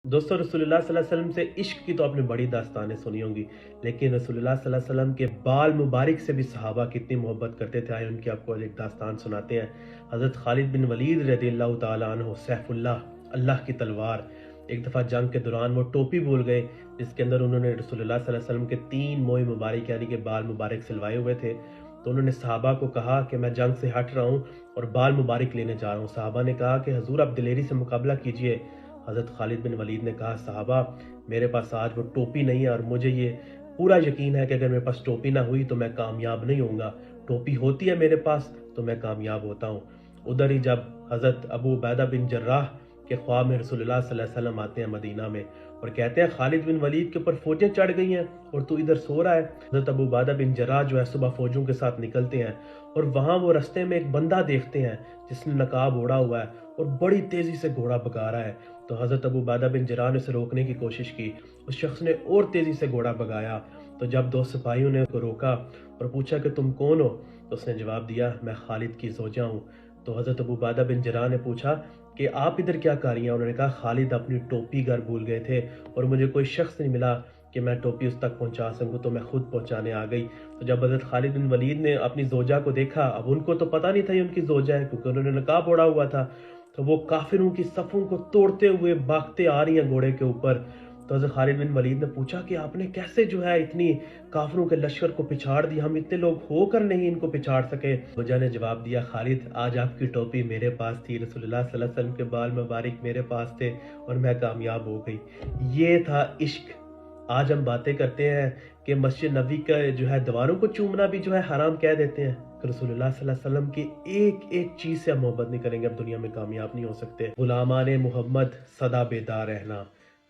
دوستوں رسول اللہ صلی اللہ علیہ وسلم سے عشق کی تو آپ نے بڑی داستانیں سنی ہوں گی، لیکن رسول اللہ صلی اللہ علیہ وسلم کے بال مبارک سے بھی صحابہ کتنی محبت کرتے تھے، آئے ان کی آپ کو ایک داستان سناتے ہیں۔ حضرت خالد بن ولید رضی اللہ تعالیٰ عنہ، سیف اللہ، اللہ کی تلوار، ایک دفعہ جنگ کے دوران وہ ٹوپی بھول گئے جس کے اندر انہوں نے رسول اللہ صلی اللہ علیہ وسلم کے 3 مبارک یعنی کہ بال مبارک سلوائے ہوئے تھے۔ تو انہوں نے صحابہ کو کہا کہ میں جنگ سے ہٹ رہا ہوں اور بال مبارک لینے جا رہا ہوں۔ صحابہ نے کہا کہ حضور آپ دلیری سے مقابلہ کیجئے۔ حضرت خالد بن ولید نے کہا صحابہ میرے پاس آج وہ ٹوپی نہیں ہے اور مجھے یہ پورا یقین ہے کہ اگر میرے پاس ٹوپی نہ ہوئی تو میں کامیاب نہیں ہوں گا، ٹوپی ہوتی ہے میرے پاس تو میں کامیاب ہوتا ہوں۔ ادھر ہی جب حضرت ابو عبیدہ بن جراح کے خواب میں رسول اللہ صلی اللہ علیہ وسلم آتے ہیں مدینہ میں اور کہتے ہیں خالد بن ولید کے اوپر فوجیں چڑھ گئی ہیں اور تو ادھر سو رہا ہے۔ حضرت ابو عبیدہ بن جراح جو ہے صبح فوجوں کے ساتھ نکلتے ہیں اور وہاں وہ رستے میں ایک بندہ دیکھتے ہیں جس نے نقاب اوڑا ہوا ہے اور بڑی تیزی سے گھوڑا بھگا رہا ہے۔ تو حضرت ابو عبیدہ بن جراح نے اسے روکنے کی کوشش کی، اس شخص نے اور تیزی سے گھوڑا بھگایا۔ تو جب دو سپاہیوں نے اس کو روکا اور پوچھا کہ تم کون ہو، تو اس نے جواب دیا میں خالد کی زوجہ ہوں۔ تو حضرت ابو عبیدہ بن جراح نے پوچھا کہ آپ ادھر کیا کر رہی ہیں؟ انہوں نے کہا خالد اپنی ٹوپی گھر بھول گئے تھے اور مجھے کوئی شخص نہیں ملا کہ میں ٹوپی اس تک پہنچا سکوں تو میں خود پہنچانے آ گئی۔ تو جب حضرت خالد بن ولید نے اپنی زوجہ کو دیکھا، اب ان کو تو پتہ نہیں تھا یہ ان کی زوجہ ہے کیونکہ انہوں نے نقاب اوڑا ہوا تھا، تو وہ کافروں کی صفوں کو توڑتے ہوئے بھاگتے آ رہی ہیں گھوڑے کے اوپر۔ تو حضرت خالد بن ولید نے پوچھا کہ آپ نے کیسے جو ہے اتنی کافروں کے لشکر کو پچھاڑ دی، ہم اتنے لوگ ہو کر نہیں ان کو پچھاڑ سکے؟ وجہ نے جواب دیا خالد آج آپ کی ٹوپی میرے پاس تھی، رسول اللہ صلی اللہ علیہ وسلم کے بال مبارک میرے پاس تھے اور میں کامیاب ہو گئی۔ یہ تھا عشق۔ آج ہم باتیں کرتے ہیں کہ مسجد نبوی کا جو ہے دیواروں کو چومنا بھی جو ہے حرام کہہ دیتے ہیں، کہ رسول اللہ صلی اللہ علیہ وسلم کی ایک ایک چیز سے ہم محبت نہیں کریں گے اب دنیا میں کامیاب نہیں ہو سکتے۔ غلامان محمد سدا بیدار رہنا،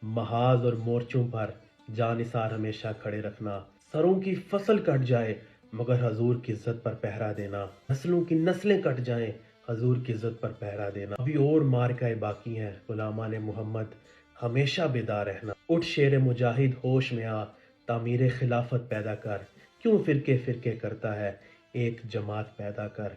محاذ اور مورچوں پر جان نثار ہمیشہ کھڑے رکھنا، سروں کی فصل کٹ جائے مگر حضور کی عزت پر پہرا دینا، نسلوں کی نسلیں کٹ جائیں حضور کی عزت پر پہرا دینا۔ ابھی اور مارکائے باقی ہیں، غلامان محمد ہمیشہ بیدار رہنا۔ اٹھ شیر مجاہد ہوش میں آ، تعمیر خلافت پیدا کر، کیوں فرقے فرقے کرتا ہے ایک جماعت پیدا کر۔